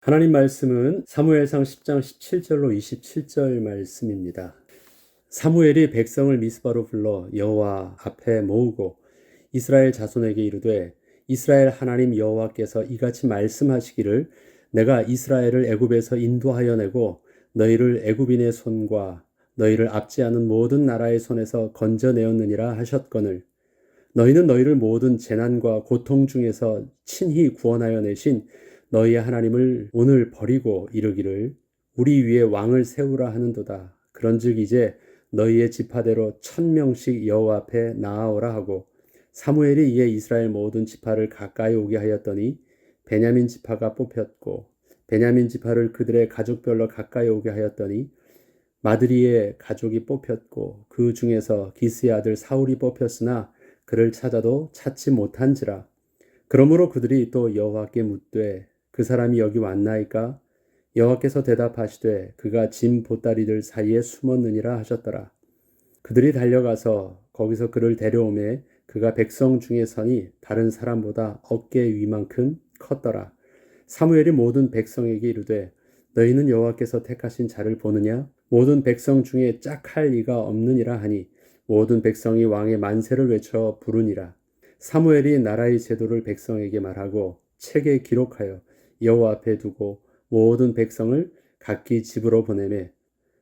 하나님 말씀은 사무엘상 10장 17절로 27절 말씀입니다. 사무엘이 백성을 미스바로 불러 여호와 앞에 모으고 이스라엘 자손에게 이르되 이스라엘 하나님 여호와께서 이같이 말씀하시기를 내가 이스라엘을 애굽에서 인도하여 내고 너희를 애굽인의 손과 너희를 압제하는 모든 나라의 손에서 건져내었느니라 하셨거늘 너희는 너희를 모든 재난과 고통 중에서 친히 구원하여 내신 너희의 하나님을 오늘 버리고 이르기를 우리 위에 왕을 세우라 하는도다. 그런즉 이제 너희의 지파대로 1000명씩 여호와 앞에 나아오라 하고 사무엘이 이에 이스라엘 모든 지파를 가까이 오게 하였더니 베냐민 지파가 뽑혔고 베냐민 지파를 그들의 가족별로 가까이 오게 하였더니 마드리의 가족이 뽑혔고 그 중에서 기스의 아들 사울이 뽑혔으나 그를 찾아도 찾지 못한지라. 그러므로 그들이 또 여호와께 묻되 그 사람이 여기 왔나이까? 여호와께서 대답하시되 그가 짐 보따리들 사이에 숨었느니라 하셨더라. 그들이 달려가서 거기서 그를 데려오매 그가 백성 중에 서니 다른 사람보다 어깨 위만큼 컸더라. 사무엘이 모든 백성에게 이르되 너희는 여호와께서 택하신 자를 보느냐? 모든 백성 중에 짝할 이가 없느니라 하니 모든 백성이 왕의 만세를 외쳐 부르니라. 사무엘이 나라의 제도를 백성에게 말하고 책에 기록하여 여호와 앞에 두고 모든 백성을 각기 집으로 보내매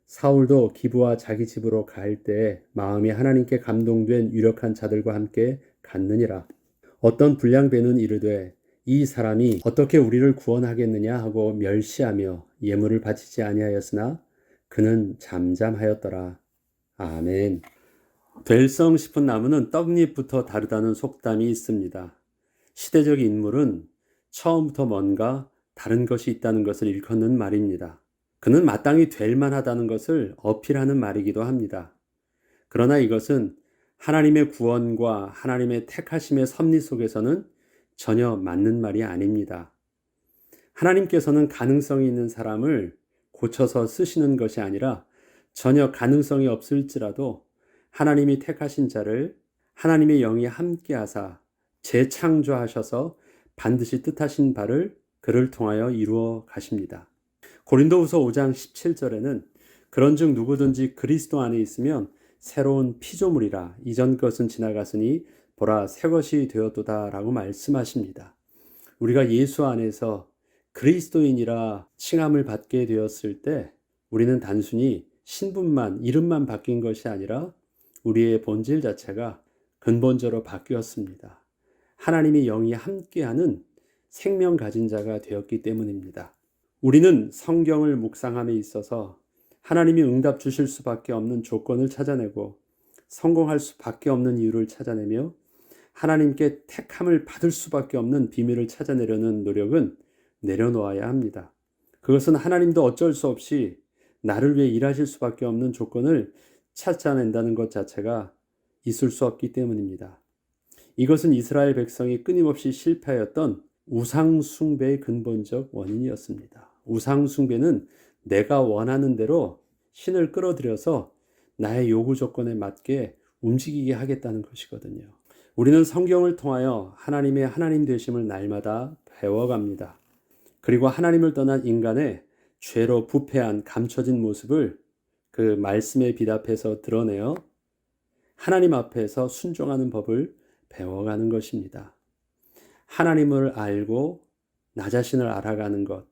사울도 기브와 자기 집으로 갈 때에 마음이 하나님께 감동된 유력한 자들과 함께 갔느니라. 어떤 불량배는 이르되 이 사람이 어떻게 우리를 구원하겠느냐 하고 멸시하며 예물을 바치지 아니하였으나 그는 잠잠하였더라. 아멘. 될성 싶은 나무는 떡잎부터 다르다는 속담이 있습니다. 시대적 인물은 처음부터 뭔가 다른 것이 있다는 것을 일컫는 말입니다. 그는 마땅히 될 만하다는 것을 어필하는 말이기도 합니다. 그러나 이것은 하나님의 구원과 하나님의 택하심의 섭리 속에서는 전혀 맞는 말이 아닙니다. 하나님께서는 가능성이 있는 사람을 고쳐서 쓰시는 것이 아니라 전혀 가능성이 없을지라도 하나님이 택하신 자를 하나님의 영이 함께하사 재창조하셔서 반드시 뜻하신 바를 그를 통하여 이루어 가십니다. 고린도후서 5장 17절에는 그런즉 누구든지 그리스도 안에 있으면 새로운 피조물이라 이전 것은 지나갔으니 보라 새 것이 되었도다 라고 말씀하십니다. 우리가 예수 안에서 그리스도인이라 칭함을 받게 되었을 때 우리는 단순히 신분만 이름만 바뀐 것이 아니라 우리의 본질 자체가 근본적으로 바뀌었습니다. 하나님의 영이 함께하는 생명 가진 자가 되었기 때문입니다. 우리는 성경을 묵상함에 있어서 하나님이 응답 주실 수밖에 없는 조건을 찾아내고 성공할 수밖에 없는 이유를 찾아내며 하나님께 택함을 받을 수밖에 없는 비밀을 찾아내려는 노력은 내려놓아야 합니다. 그것은 하나님도 어쩔 수 없이 나를 위해 일하실 수밖에 없는 조건을 찾아낸다는 것 자체가 있을 수 없기 때문입니다. 이것은 이스라엘 백성이 끊임없이 실패하였던 우상숭배의 근본적 원인이었습니다. 우상숭배는 내가 원하는 대로 신을 끌어들여서 나의 요구 조건에 맞게 움직이게 하겠다는 것이거든요. 우리는 성경을 통하여 하나님의 하나님 되심을 날마다 배워갑니다. 그리고 하나님을 떠난 인간의 죄로 부패한 감춰진 모습을 그 말씀에 비답해서 드러내어 하나님 앞에서 순종하는 법을 배워가는 것입니다. 하나님을 알고 나 자신을 알아가는 것,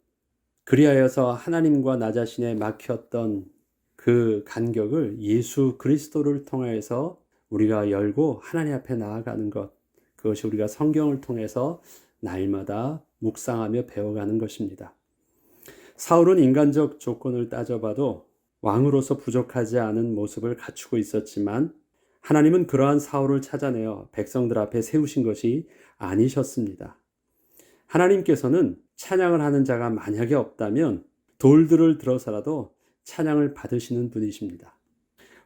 그리하여서 하나님과 나 자신에 막혔던 그 간격을 예수 그리스도를 통해서 우리가 열고 하나님 앞에 나아가는 것, 그것이 우리가 성경을 통해서 날마다 묵상하며 배워가는 것입니다. 사울은 인간적 조건을 따져봐도 왕으로서 부족하지 않은 모습을 갖추고 있었지만 하나님은 그러한 사울을 찾아내어 백성들 앞에 세우신 것이 아니셨습니다. 하나님께서는 찬양을 하는 자가 만약에 없다면 돌들을 들어서라도 찬양을 받으시는 분이십니다.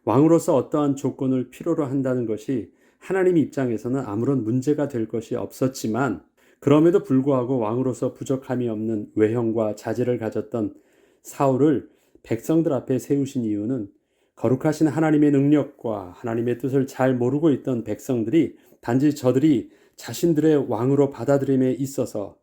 왕으로서 어떠한 조건을 필요로 한다는 것이 하나님 입장에서는 아무런 문제가 될 것이 없었지만 그럼에도 불구하고 왕으로서 부족함이 없는 외형과 자질을 가졌던 사울을 백성들 앞에 세우신 이유는 거룩하신 하나님의 능력과 하나님의 뜻을 잘 모르고 있던 백성들이 단지 저들이 자신들의 왕으로 받아들임에 있어서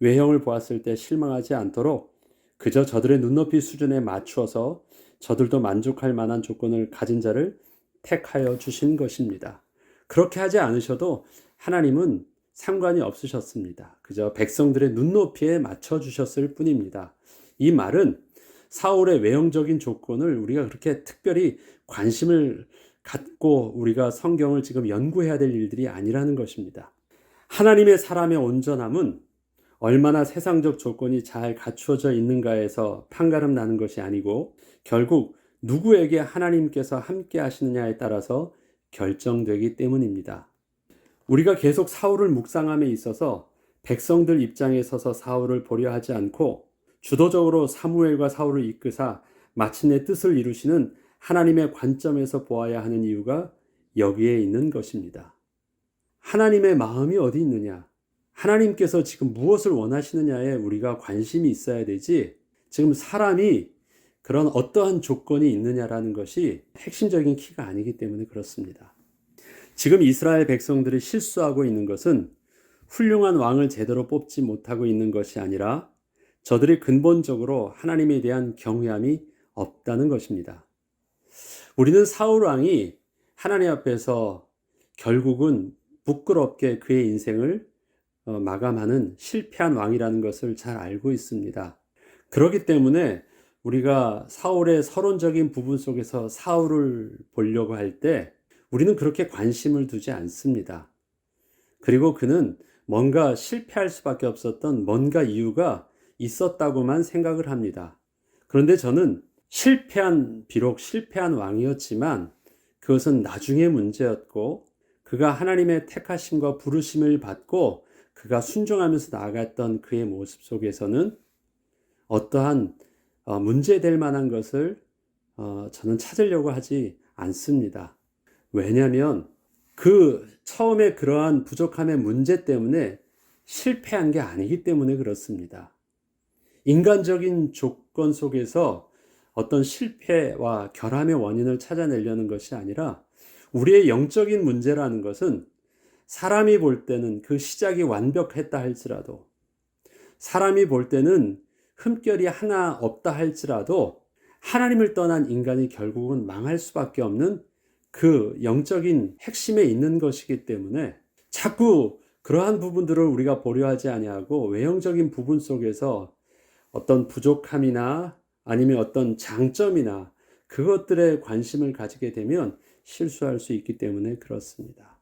외형을 보았을 때 실망하지 않도록 그저 저들의 눈높이 수준에 맞추어서 저들도 만족할 만한 조건을 가진 자를 택하여 주신 것입니다. 그렇게 하지 않으셔도 하나님은 상관이 없으셨습니다. 그저 백성들의 눈높이에 맞춰 주셨을 뿐입니다. 이 말은 사울의 외형적인 조건을 우리가 그렇게 특별히 관심을 갖고 우리가 성경을 지금 연구해야 될 일들이 아니라는 것입니다. 하나님의 사람의 온전함은 얼마나 세상적 조건이 잘 갖추어져 있는가에서 판가름 나는 것이 아니고 결국 누구에게 하나님께서 함께 하시느냐에 따라서 결정되기 때문입니다. 우리가 계속 사울을 묵상함에 있어서 백성들 입장에 서서 사울을 보려 하지 않고 주도적으로 사무엘과 사울을 이끄사 마침내 뜻을 이루시는 하나님의 관점에서 보아야 하는 이유가 여기에 있는 것입니다. 하나님의 마음이 어디 있느냐? 하나님께서 지금 무엇을 원하시느냐에 우리가 관심이 있어야 되지, 지금 사람이 그런 어떠한 조건이 있느냐라는 것이 핵심적인 키가 아니기 때문에 그렇습니다. 지금 이스라엘 백성들이 실수하고 있는 것은 훌륭한 왕을 제대로 뽑지 못하고 있는 것이 아니라 저들이 근본적으로 하나님에 대한 경외함이 없다는 것입니다. 우리는 사울 왕이 하나님 앞에서 결국은 부끄럽게 그의 인생을 마감하는 실패한 왕이라는 것을 잘 알고 있습니다. 그렇기 때문에 우리가 사울의 서론적인 부분 속에서 사울을 보려고 할 때 우리는 그렇게 관심을 두지 않습니다. 그리고 그는 뭔가 실패할 수밖에 없었던 뭔가 이유가 있었다고만 생각을 합니다. 그런데 저는 비록 실패한 왕이었지만 그것은 나중의 문제였고 그가 하나님의 택하심과 부르심을 받고 그가 순종하면서 나아갔던 그의 모습 속에서는 어떠한 문제될 만한 것을 저는 찾으려고 하지 않습니다. 왜냐하면 그 처음에 그러한 부족함의 문제 때문에 실패한 게 아니기 때문에 그렇습니다. 인간적인 조건 속에서 어떤 실패와 결함의 원인을 찾아내려는 것이 아니라 우리의 영적인 문제라는 것은 사람이 볼 때는 그 시작이 완벽했다 할지라도 사람이 볼 때는 흠결이 하나 없다 할지라도 하나님을 떠난 인간이 결국은 망할 수밖에 없는 그 영적인 핵심에 있는 것이기 때문에 자꾸 그러한 부분들을 우리가 보려 하지 아니하고 외형적인 부분 속에서 어떤 부족함이나 아니면 어떤 장점이나 그것들에 관심을 가지게 되면 실수할 수 있기 때문에 그렇습니다.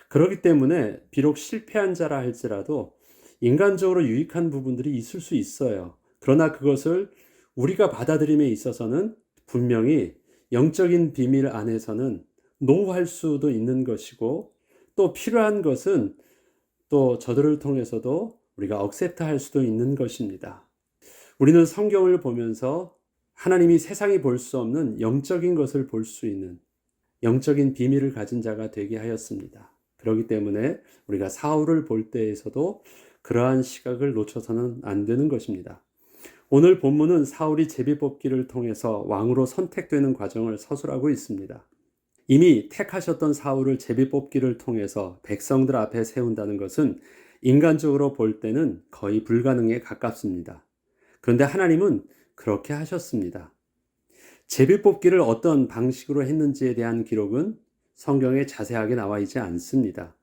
그렇기 때문에 비록 실패한 자라 할지라도 인간적으로 유익한 부분들이 있을 수 있어요. 그러나 그것을 우리가 받아들임에 있어서는 분명히 영적인 비밀 안에서는 노할 수도 있는 것이고 또 필요한 것은 또 저들을 통해서도 우리가 억셉트할 수도 있는 것입니다. 우리는 성경을 보면서 하나님이 세상이 볼 수 없는 영적인 것을 볼 수 있는 영적인 비밀을 가진 자가 되게 하였습니다. 그렇기 때문에 우리가 사울을 볼 때에서도 그러한 시각을 놓쳐서는 안 되는 것입니다. 오늘 본문은 사울이 제비뽑기를 통해서 왕으로 선택되는 과정을 서술하고 있습니다. 이미 택하셨던 사울을 제비뽑기를 통해서 백성들 앞에 세운다는 것은 인간적으로 볼 때는 거의 불가능에 가깝습니다. 그런데 하나님은 그렇게 하셨습니다. 제비뽑기를 어떤 방식으로 했는지에 대한 기록은 성경에 자세하게 나와 있지 않습니다.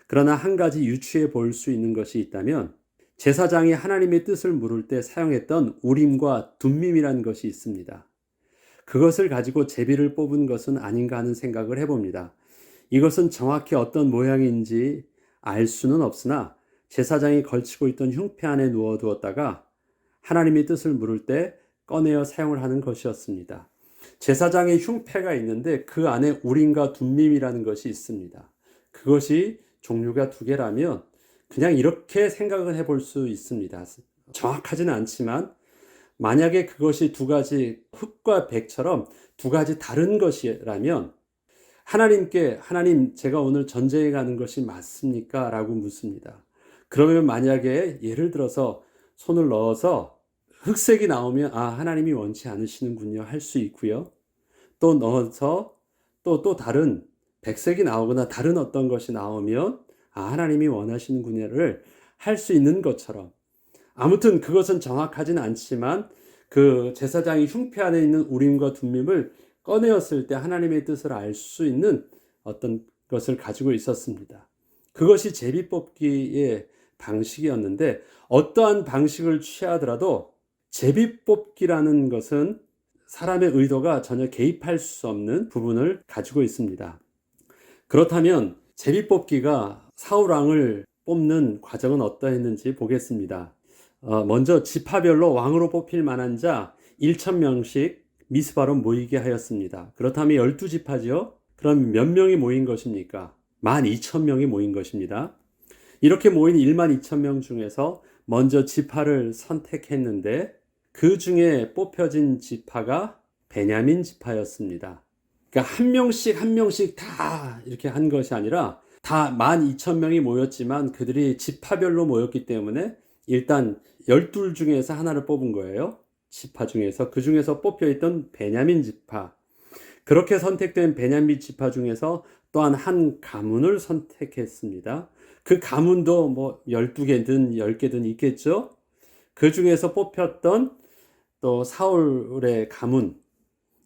그러나 한 가지 유추해 볼 수 있는 것이 있다면 제사장이 하나님의 뜻을 물을 때 사용했던 우림과 둠밈이라는 것이 있습니다. 그것을 가지고 제비를 뽑은 것은 아닌가 하는 생각을 해봅니다. 이것은 정확히 어떤 모양인지 알 수는 없으나 제사장이 걸치고 있던 흉패 안에 누워두었다가 하나님의 뜻을 물을 때 꺼내어 사용을 하는 것이었습니다. 제사장의 흉패가 있는데 그 안에 우림과 둠밈이라는 것이 있습니다. 그것이 종류가 두 개라면 그냥 이렇게 생각을 해볼 수 있습니다. 정확하지는 않지만 만약에 그것이 두 가지 흙과 백처럼 두 가지 다른 것이라면 하나님 제가 오늘 전쟁에 가는 것이 맞습니까? 라고 묻습니다. 그러면 만약에 예를 들어서 손을 넣어서 흑색이 나오면 하나님이 원치 않으시는군요 할 수 있고요. 또 넣어서 또 다른 백색이 나오거나 다른 어떤 것이 나오면 하나님이 원하시는군요를 할 수 있는 것처럼 아무튼 그것은 정확하진 않지만 그 제사장이 흉패 안에 있는 우림과 둠밈을 꺼내었을 때 하나님의 뜻을 알 수 있는 어떤 것을 가지고 있었습니다. 그것이 제비뽑기의 방식이었는데 어떠한 방식을 취하더라도 제비뽑기라는 것은 사람의 의도가 전혀 개입할 수 없는 부분을 가지고 있습니다. 그렇다면 제비뽑기가 사울 왕을 뽑는 과정은 어떠했는지 보겠습니다. 먼저 지파별로 왕으로 뽑힐 만한 자 1,000명씩 미스바로 모이게 하였습니다. 그렇다면 12지파죠? 그럼 몇 명이 모인 것입니까? 12,000명이 모인 것입니다. 이렇게 모인 12,000명 중에서 먼저 지파를 선택했는데 그 중에 뽑혀진 지파가 베냐민 지파였습니다. 그러니까 한 명씩 한 명씩 다 이렇게 한 것이 아니라 다 12,000명이 모였지만 그들이 지파별로 모였기 때문에 일단 12 중에서 하나를 뽑은 거예요. 지파 중에서. 그 중에서 뽑혀있던 베냐민 지파. 그렇게 선택된 베냐민 지파 중에서 또한 한 가문을 선택했습니다. 그 가문도 뭐 12개든 10개든 있겠죠. 그 중에서 뽑혔던 또 사울의 가문,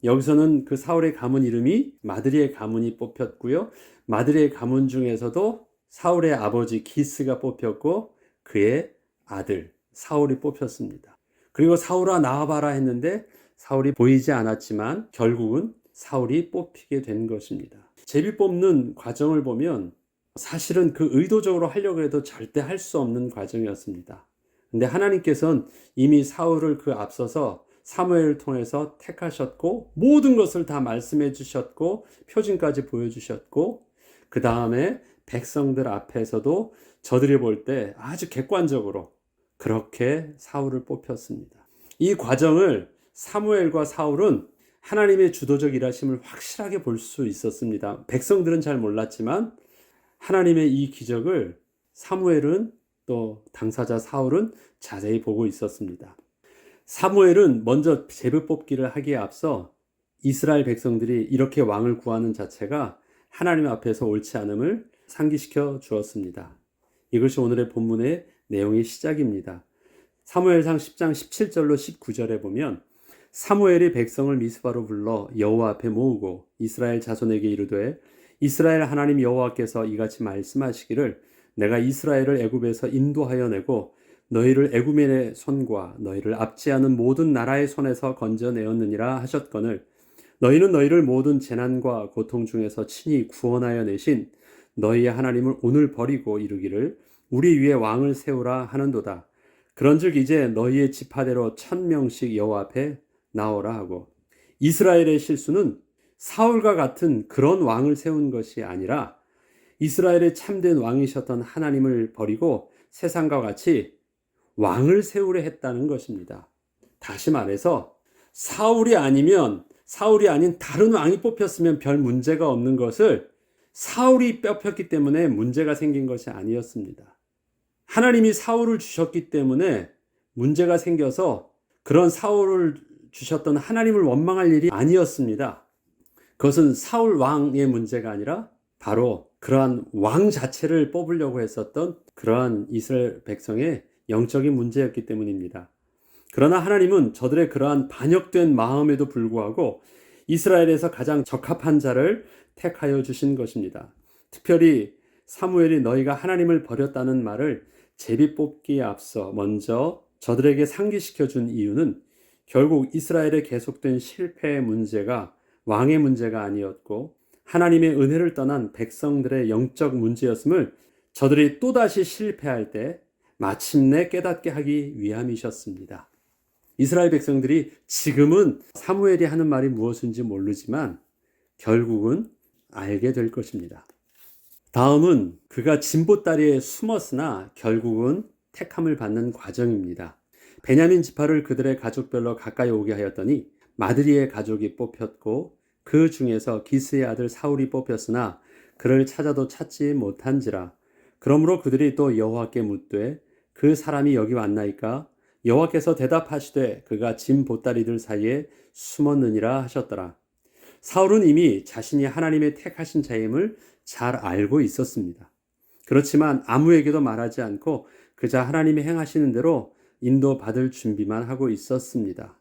여기서는 그 사울의 가문 이름이 마드리의 가문이 뽑혔고요. 마드리의 가문 중에서도 사울의 아버지 기스가 뽑혔고 그의 아들 사울이 뽑혔습니다. 그리고 사울아 나와봐라 했는데 사울이 보이지 않았지만 결국은 사울이 뽑히게 된 것입니다. 제비 뽑는 과정을 보면 사실은 그 의도적으로 하려고 해도 절대 할 수 없는 과정이었습니다. 근데 하나님께서는 이미 사울을 그 앞서서 사무엘을 통해서 택하셨고 모든 것을 다 말씀해 주셨고 표징까지 보여주셨고 그 다음에 백성들 앞에서도 저들이 볼 때 아주 객관적으로 그렇게 사울을 뽑혔습니다. 이 과정을 사무엘과 사울은 하나님의 주도적 일하심을 확실하게 볼 수 있었습니다. 백성들은 잘 몰랐지만 하나님의 이 기적을 사무엘은 또 당사자 사울은 자세히 보고 있었습니다. 사무엘은 먼저 제비 뽑기를 하기에 앞서 이스라엘 백성들이 이렇게 왕을 구하는 자체가 하나님 앞에서 옳지 않음을 상기시켜 주었습니다. 이것이 오늘의 본문의 내용의 시작입니다. 사무엘상 10장 17절로 19절에 보면 사무엘이 백성을 미스바로 불러 여호와 앞에 모으고 이스라엘 자손에게 이르되 이스라엘 하나님 여호와께서 이같이 말씀하시기를 내가 이스라엘을 애굽에서 인도하여 내고 너희를 애굽인의 손과 너희를 압제하는 모든 나라의 손에서 건져내었느니라 하셨거늘 너희는 너희를 모든 재난과 고통 중에서 친히 구원하여 내신 너희의 하나님을 오늘 버리고 이르기를 우리 위에 왕을 세우라 하는도다. 그런즉 이제 너희의 지파대로 1,000명씩 여호와 앞에 나오라 하고 이스라엘의 실수는 사울과 같은 그런 왕을 세운 것이 아니라 이스라엘의 참된 왕이셨던 하나님을 버리고 세상과 같이 왕을 세우려 했다는 것입니다. 다시 말해서 사울이 아닌 다른 왕이 뽑혔으면 별 문제가 없는 것을 사울이 뽑혔기 때문에 문제가 생긴 것이 아니었습니다. 하나님이 사울을 주셨기 때문에 문제가 생겨서 그런 사울을 주셨던 하나님을 원망할 일이 아니었습니다. 그것은 사울 왕의 문제가 아니라 바로 그러한 왕 자체를 뽑으려고 했었던 그러한 이스라엘 백성의 영적인 문제였기 때문입니다. 그러나 하나님은 저들의 그러한 반역된 마음에도 불구하고 이스라엘에서 가장 적합한 자를 택하여 주신 것입니다. 특별히 사무엘이 너희가 하나님을 버렸다는 말을 제비 뽑기에 앞서 먼저 저들에게 상기시켜 준 이유는 결국 이스라엘의 계속된 실패의 문제가 왕의 문제가 아니었고 하나님의 은혜를 떠난 백성들의 영적 문제였음을 저들이 또다시 실패할 때 마침내 깨닫게 하기 위함이셨습니다. 이스라엘 백성들이 지금은 사무엘이 하는 말이 무엇인지 모르지만 결국은 알게 될 것입니다. 다음은 그가 진보다리에 숨었으나 결국은 택함을 받는 과정입니다. 베냐민 지파를 그들의 가족별로 가까이 오게 하였더니 마드리의 가족이 뽑혔고 그 중에서 기스의 아들 사울이 뽑혔으나 그를 찾아도 찾지 못한지라. 그러므로 그들이 또 여호와께 묻되 그 사람이 여기 왔나이까? 여호와께서 대답하시되 그가 진 보따리들 사이에 숨었느니라 하셨더라. 사울은 이미 자신이 하나님의 택하신 자임을 잘 알고 있었습니다. 그렇지만 아무에게도 말하지 않고 그저 하나님이 행하시는 대로 인도받을 준비만 하고 있었습니다.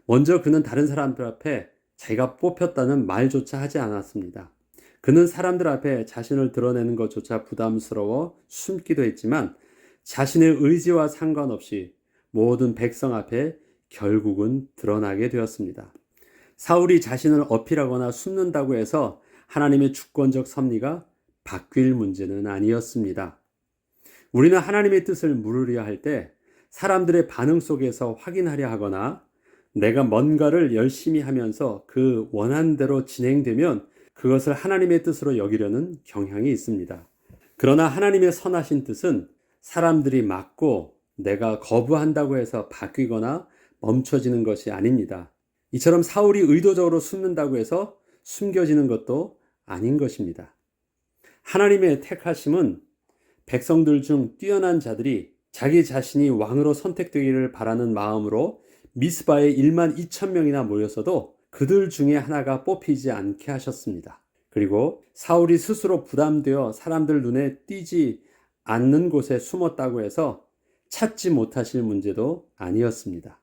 먼저 그는 다른 사람들 앞에 자기가 뽑혔다는 말조차 하지 않았습니다. 그는 사람들 앞에 자신을 드러내는 것조차 부담스러워 숨기도 했지만 자신의 의지와 상관없이 모든 백성 앞에 결국은 드러나게 되었습니다. 사울이 자신을 어필하거나 숨는다고 해서 하나님의 주권적 섭리가 바뀔 문제는 아니었습니다. 우리는 하나님의 뜻을 물으려 할 때 사람들의 반응 속에서 확인하려 하거나 내가 뭔가를 열심히 하면서 그 원한대로 진행되면 그것을 하나님의 뜻으로 여기려는 경향이 있습니다. 그러나 하나님의 선하신 뜻은 사람들이 막고 내가 거부한다고 해서 바뀌거나 멈춰지는 것이 아닙니다. 이처럼 사울이 의도적으로 숨는다고 해서 숨겨지는 것도 아닌 것입니다. 하나님의 택하심은 백성들 중 뛰어난 자들이 자기 자신이 왕으로 선택되기를 바라는 마음으로 미스바에 1만 2천 명이나 모였어도 그들 중에 하나가 뽑히지 않게 하셨습니다. 그리고 사울이 스스로 부담되어 사람들 눈에 띄지 않는 곳에 숨었다고 해서 찾지 못하실 문제도 아니었습니다.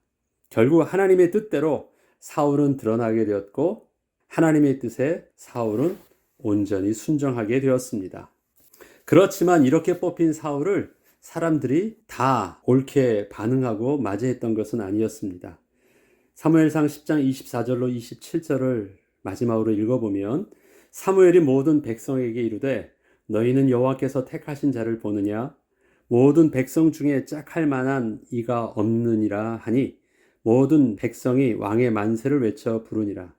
결국 하나님의 뜻대로 사울은 드러나게 되었고 하나님의 뜻에 사울은 온전히 순종하게 되었습니다. 그렇지만 이렇게 뽑힌 사울을 사람들이 다 옳게 반응하고 맞이했던 것은 아니었습니다. 사무엘상 10장 24절로 27절을 마지막으로 읽어보면 사무엘이 모든 백성에게 이르되 너희는 여호와께서 택하신 자를 보느냐 모든 백성 중에 짝할 만한 이가 없느니라 하니 모든 백성이 왕의 만세를 외쳐 부르니라.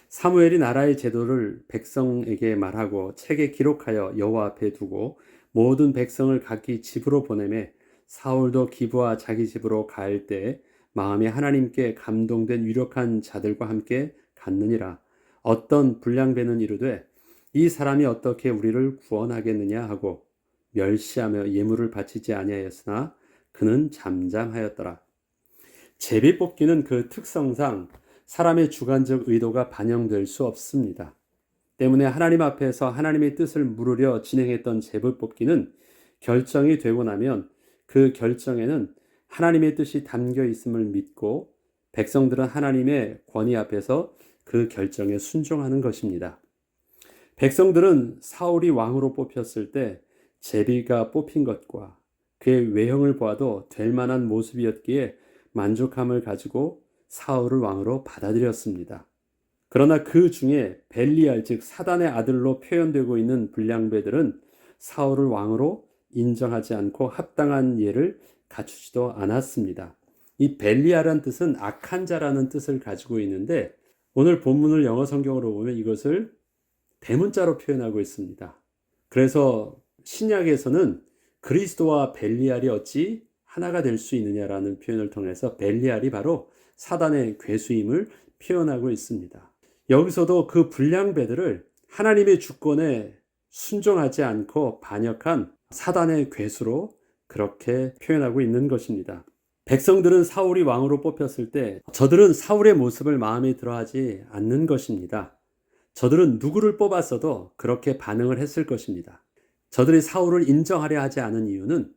사무엘이 나라의 제도를 백성에게 말하고 책에 기록하여 여호와 앞에 두고 모든 백성을 각기 집으로 보내매 사울도 기브와 자기 집으로 갈 때 마음이 하나님께 감동된 유력한 자들과 함께 갔느니라. 어떤 불량배는 이르되 이 사람이 어떻게 우리를 구원하겠느냐 하고 멸시하며 예물을 바치지 아니하였으나 그는 잠잠하였더라. 제비 뽑기는 그 특성상 사람의 주관적 의도가 반영될 수 없습니다. 때문에 하나님 앞에서 하나님의 뜻을 물으려 진행했던 제비 뽑기는 결정이 되고 나면 그 결정에는 하나님의 뜻이 담겨 있음을 믿고 백성들은 하나님의 권위 앞에서 그 결정에 순종하는 것입니다. 백성들은 사울이 왕으로 뽑혔을 때 제비가 뽑힌 것과 그의 외형을 보아도 될 만한 모습이었기에 만족함을 가지고 사울을 왕으로 받아들였습니다. 그러나 그 중에 벨리알 즉 사단의 아들로 표현되고 있는 불량배들은 사울을 왕으로 인정하지 않고 합당한 예를 갖추지도 않았습니다. 이 벨리알이라는 뜻은 악한 자라는 뜻을 가지고 있는데 오늘 본문을 영어 성경으로 보면 이것을 대문자로 표현하고 있습니다. 그래서 신약에서는 그리스도와 벨리알이 어찌 하나가 될 수 있느냐라는 표현을 통해서 벨리알이 바로 사단의 괴수임을 표현하고 있습니다. 여기서도 그 불량배들을 하나님의 주권에 순종하지 않고 반역한 사단의 괴수로 그렇게 표현하고 있는 것입니다. 백성들은 사울이 왕으로 뽑혔을 때 저들은 사울의 모습을 마음에 들어하지 않는 것입니다. 저들은 누구를 뽑았어도 그렇게 반응을 했을 것입니다. 저들이 사울을 인정하려 하지 않은 이유는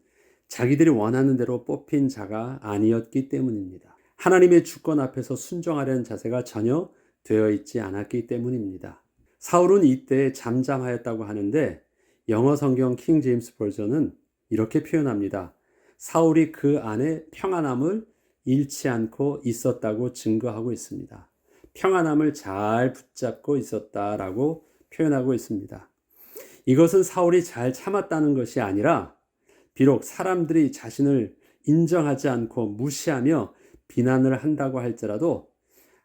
자기들이 원하는 대로 뽑힌 자가 아니었기 때문입니다. 하나님의 주권 앞에서 순종하려는 자세가 전혀 되어 있지 않았기 때문입니다. 사울은 이때 잠잠하였다고 하는데 영어 성경 킹 제임스 버전은 이렇게 표현합니다. 사울이 그 안에 평안함을 잃지 않고 있었다고 증거하고 있습니다. 평안함을 잘 붙잡고 있었다라고 표현하고 있습니다. 이것은 사울이 잘 참았다는 것이 아니라 비록 사람들이 자신을 인정하지 않고 무시하며 비난을 한다고 할지라도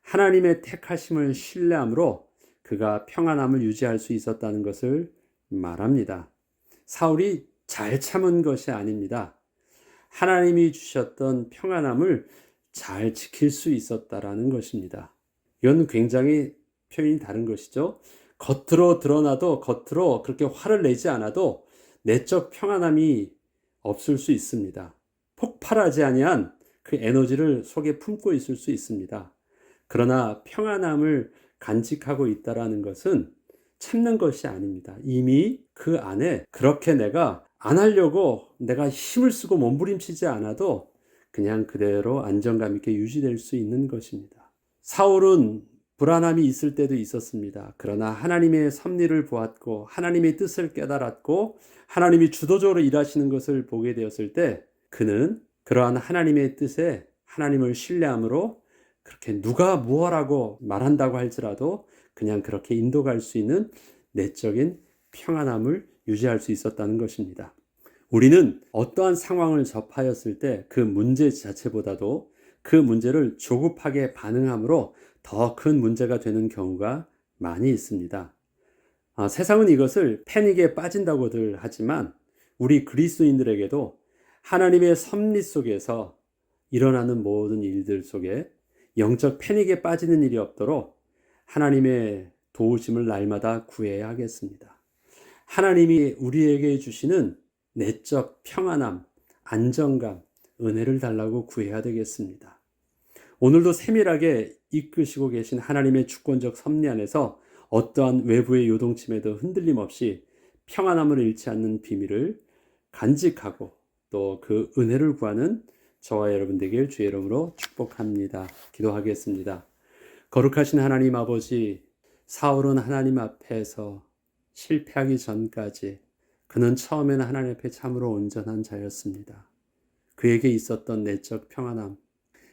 하나님의 택하심을 신뢰함으로 그가 평안함을 유지할 수 있었다는 것을 말합니다. 사울이 잘 참은 것이 아닙니다. 하나님이 주셨던 평안함을 잘 지킬 수 있었다라는 것입니다. 이건 굉장히 표현이 다른 것이죠. 겉으로 드러나도 겉으로 그렇게 화를 내지 않아도 내적 평안함이 없을 수 있습니다. 폭발하지 아니한 그 에너지를 속에 품고 있을 수 있습니다. 그러나 평안함을 간직하고 있다라는 것은 참는 것이 아닙니다. 이미 그 안에 그렇게 내가 안 하려고 내가 힘을 쓰고 몸부림치지 않아도 그냥 그대로 안정감 있게 유지될 수 있는 것입니다. 사울은 불안함이 있을 때도 있었습니다. 그러나 하나님의 섭리를 보았고 하나님의 뜻을 깨달았고 하나님이 주도적으로 일하시는 것을 보게 되었을 때 그는 그러한 하나님의 뜻에 하나님을 신뢰함으로 그렇게 누가 무엇라고 말한다고 할지라도 그냥 그렇게 인도갈 수 있는 내적인 평안함을 유지할 수 있었다는 것입니다. 우리는 어떠한 상황을 접하였을 때 그 문제 자체보다도 그 문제를 조급하게 반응함으로 더 큰 문제가 되는 경우가 많이 있습니다. 세상은 이것을 패닉에 빠진다고들 하지만 우리 그리스도인들에게도 하나님의 섭리 속에서 일어나는 모든 일들 속에 영적 패닉에 빠지는 일이 없도록 하나님의 도우심을 날마다 구해야 하겠습니다. 하나님이 우리에게 주시는 내적 평안함, 안정감, 은혜를 달라고 구해야 되겠습니다. 오늘도 세밀하게 이끄시고 계신 하나님의 주권적 섭리 안에서 어떠한 외부의 요동침에도 흔들림 없이 평안함을 잃지 않는 비밀을 간직하고 또 그 은혜를 구하는 저와 여러분 되길 주의 이름으로 축복합니다. 기도하겠습니다. 거룩하신 하나님 아버지, 사울은 하나님 앞에서 실패하기 전까지 그는 처음에는 하나님 앞에 참으로 온전한 자였습니다. 그에게 있었던 내적 평안함,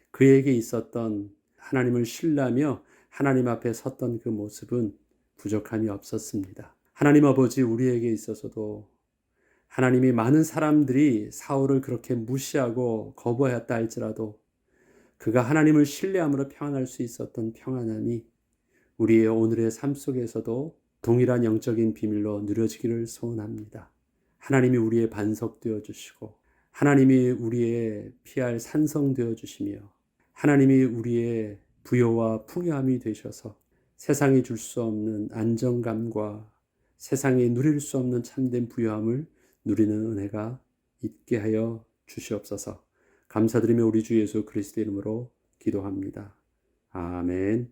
그에게 있었던 하나님을 신뢰하며 하나님 앞에 섰던 그 모습은 부족함이 없었습니다. 하나님 아버지, 우리에게 있어서도 하나님이 많은 사람들이 사울을 그렇게 무시하고 거부하였다 할지라도 그가 하나님을 신뢰함으로 평안할 수 있었던 평안함이 우리의 오늘의 삶 속에서도 동일한 영적인 비밀로 누려지기를 소원합니다. 하나님이 우리의 반석 되어 주시고 하나님이 우리의 피할 산성 되어 주시며 하나님이 우리의 부요와 풍요함이 되셔서 세상이 줄 수 없는 안정감과 세상에 누릴 수 없는 참된 부요함을 누리는 은혜가 있게 하여 주시옵소서. 감사드리며 우리 주 예수 그리스도 이름으로 기도합니다. 아멘.